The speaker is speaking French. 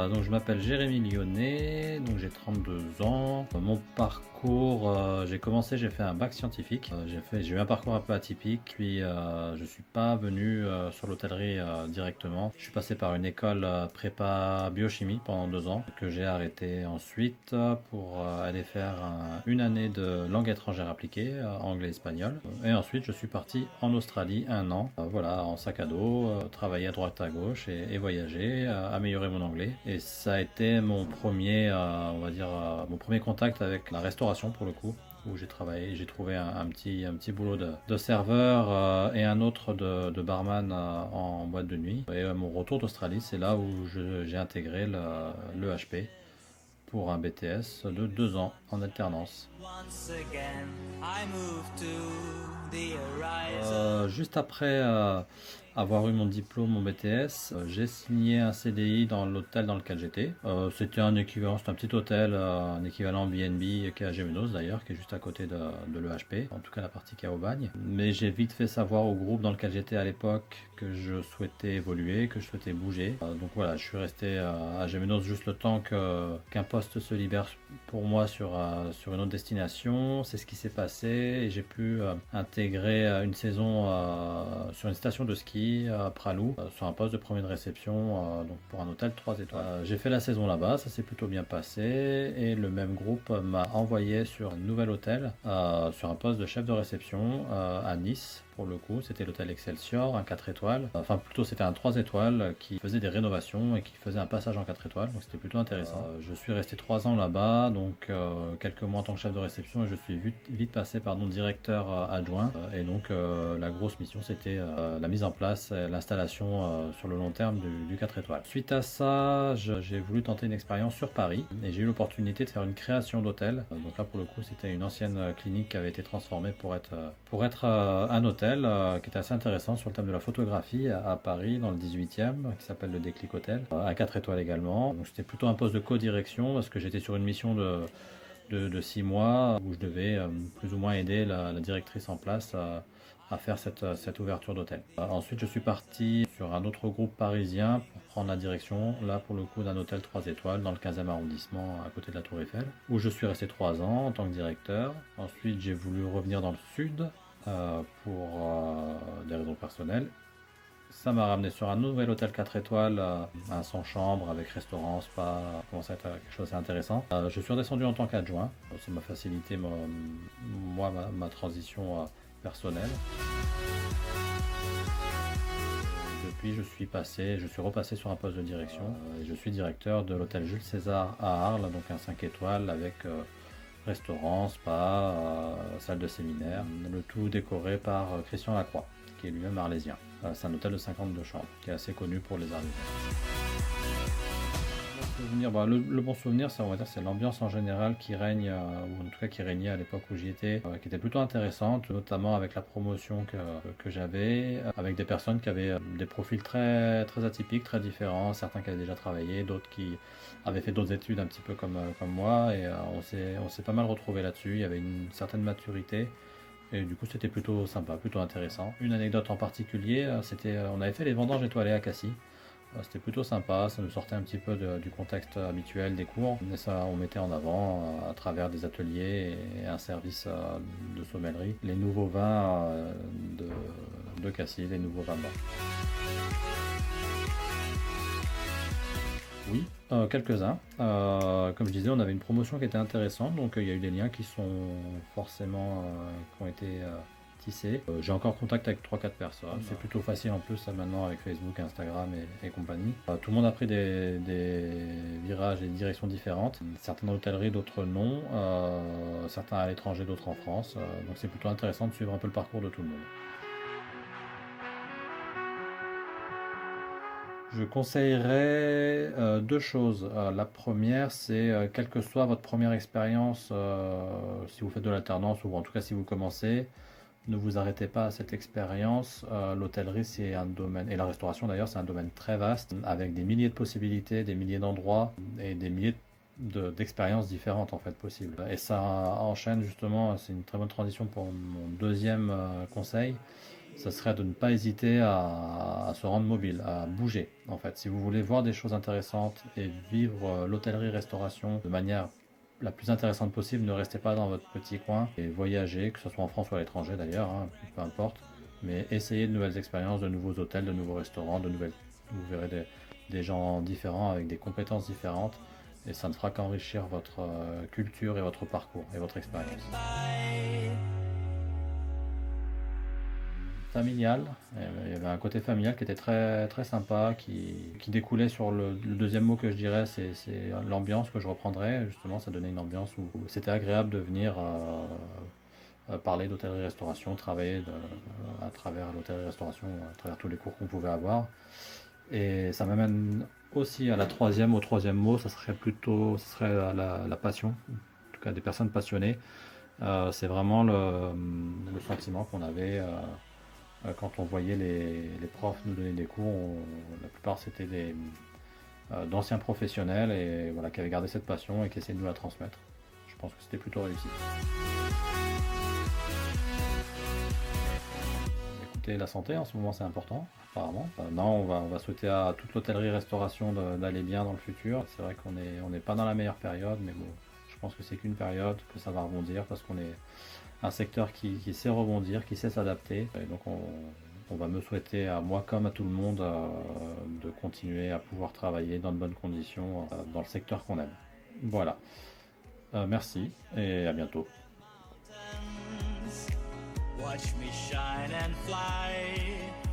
Donc je m'appelle Jérémy Lyonnais, donc j'ai 32 ans. Mon parcours, j'ai fait un bac scientifique. J'ai eu un parcours un peu atypique, puis je suis pas venu sur l'hôtellerie directement. Je suis passé par une école prépa biochimie pendant 2 ans, que j'ai arrêté ensuite pour aller faire une année de langue étrangère appliquée, anglais-espagnol. Et ensuite je suis parti en Australie 1 an, voilà, en sac à dos, travailler à droite à gauche et voyager, améliorer mon anglais. Et ça a été mon premier, on va dire, mon premier contact avec la restauration pour le coup, où j'ai travaillé. J'ai trouvé un petit boulot de serveur et un autre de barman en boîte de nuit. Et mon retour d'Australie, c'est là où j'ai intégré le HP pour un BTS de 2 ans en alternance. Juste après avoir eu mon diplôme, mon BTS, j'ai signé un CDI dans l'hôtel dans lequel j'étais. C'était un équivalent, c'était un petit hôtel, un équivalent BNB qui est à Gémenos d'ailleurs, qui est juste à côté de l'EHP, en tout cas la partie qui est au Bagne. Mais j'ai vite fait savoir au groupe dans lequel j'étais à l'époque que je souhaitais évoluer, que je souhaitais bouger. Donc voilà, je suis resté à Gémenos juste le temps qu'un poste se libère pour moi sur une autre destination. C'est ce qui s'est passé et j'ai pu intégrer une saison sur une station de ski à Pralou, sur un poste de premier de réception, donc pour un hôtel 3 étoiles. J'ai fait la saison là-bas, ça s'est plutôt bien passé et le même groupe m'a envoyé sur un nouvel hôtel, sur un poste de chef de réception à Nice. Pour le coup, c'était l'hôtel Excelsior, un 4 étoiles. Enfin, plutôt, c'était un 3 étoiles qui faisait des rénovations et qui faisait un passage en 4 étoiles. Donc, c'était plutôt intéressant. Je suis resté 3 ans là-bas, donc quelques mois en tant que chef de réception et je suis vite passé directeur adjoint. Et donc, la grosse mission, c'était la mise en place, l'installation sur le long terme du 4 étoiles. Suite à ça, j'ai voulu tenter une expérience sur Paris et j'ai eu l'opportunité de faire une création d'hôtel. Donc là, pour le coup, c'était une ancienne clinique qui avait été transformée pour être un hôtel qui était assez intéressant sur le thème de la photographie à Paris dans le 18e, qui s'appelle le Déclic Hôtel, à 4 étoiles également. Donc c'était plutôt un poste de co-direction parce que j'étais sur une mission de 6 mois où je devais plus ou moins aider la directrice en place à faire cette ouverture d'hôtel. Ensuite, je suis parti sur un autre groupe parisien pour prendre la direction, là pour le coup, d'un hôtel 3 étoiles dans le 15e arrondissement à côté de la Tour Eiffel, où je suis resté 3 ans en tant que directeur. Ensuite, j'ai voulu revenir dans le sud pour des raisons personnelles. Ça m'a ramené sur un nouvel hôtel 4 étoiles, un 100 chambres avec restaurant, spa, commence à être quelque chose d'assez intéressant. Je suis redescendu en tant qu'adjoint, ça m'a facilité ma transition personnelle. Depuis, je suis repassé sur un poste de direction. Je suis directeur de l'hôtel Jules César à Arles, donc un 5 étoiles avec restaurant, spa, salle de séminaire, le tout décoré par Christian Lacroix, qui est lui-même arlésien. C'est un hôtel de 52 chambres, qui est assez connu pour les Arlésiens. Le bon souvenir, on va dire, c'est l'ambiance en général qui règne, ou en tout cas qui régnait à l'époque où j'y étais, qui était plutôt intéressante, notamment avec la promotion que j'avais, avec des personnes qui avaient des profils très, très atypiques, très différents, certains qui avaient déjà travaillé, d'autres qui avaient fait d'autres études un petit peu comme moi, et on s'est pas mal retrouvés là-dessus. Il y avait une certaine maturité. Et du coup, c'était plutôt sympa, plutôt intéressant. Une anecdote en particulier, on avait fait les vendanges étoilées à Cassis. C'était plutôt sympa, ça nous sortait un petit peu du contexte habituel des cours. Et ça, on mettait en avant, à travers des ateliers et un service de sommellerie, les nouveaux vins de Cassis, les nouveaux vins blancs. Oui, quelques-uns. Comme je disais, on avait une promotion qui était intéressante, donc il y a eu des liens qui sont forcément qui ont été tissés. J'ai encore contact avec 3-4 personnes. C'est plutôt facile en plus maintenant avec Facebook, Instagram et compagnie. Tout le monde a pris des virages et des directions différentes. Certains dans l'hôtellerie, d'autres non. Certains à l'étranger, d'autres en France. Donc c'est plutôt intéressant de suivre un peu le parcours de tout le monde. Je conseillerais deux choses. La première, c'est quelle que soit votre première expérience, si vous faites de l'alternance ou en tout cas si vous commencez, ne vous arrêtez pas à cette expérience. L'hôtellerie, c'est un domaine, et la restauration d'ailleurs, c'est un domaine très vaste, avec des milliers de possibilités, des milliers d'endroits et des milliers d'expériences différentes en fait possibles. Et ça enchaîne justement, c'est une très bonne transition pour mon deuxième conseil. ça serait de ne pas hésiter à se rendre mobile, à bouger en fait. Si vous voulez voir des choses intéressantes et vivre l'hôtellerie-restauration de manière la plus intéressante possible, ne restez pas dans votre petit coin et voyagez, que ce soit en France ou à l'étranger d'ailleurs, hein, peu importe. Mais essayez de nouvelles expériences, de nouveaux hôtels, de nouveaux restaurants, vous verrez des gens différents avec des compétences différentes et ça ne fera qu'enrichir votre culture et votre parcours et votre expérience. Familial, il y avait un côté familial qui était très, très sympa, qui découlait sur le deuxième mot que je dirais, c'est l'ambiance que je reprendrais. Justement, ça donnait une ambiance où c'était agréable de venir parler d'hôtellerie-restauration, travailler à travers l'hôtellerie-restauration, à travers tous les cours qu'on pouvait avoir. Et ça m'amène aussi à au troisième mot, ça serait la passion, en tout cas des personnes passionnées. C'est vraiment le sentiment qu'on avait quand on voyait les profs nous donner des cours. La plupart c'était d'anciens professionnels et voilà, qui avaient gardé cette passion et qui essayaient de nous la transmettre. Je pense que c'était plutôt réussi. Écoutez, la santé en ce moment c'est important, apparemment. Non, on va souhaiter à toute l'hôtellerie-restauration d'aller bien dans le futur. C'est vrai on n'est pas dans la meilleure période, mais bon, je pense que c'est qu'une période, que ça va rebondir parce qu'on est un secteur qui sait rebondir, qui sait s'adapter. Et donc on va me souhaiter à moi comme à tout le monde de continuer à pouvoir travailler dans de bonnes conditions dans le secteur qu'on aime. Voilà. Merci et à bientôt. Watch me shine and fly.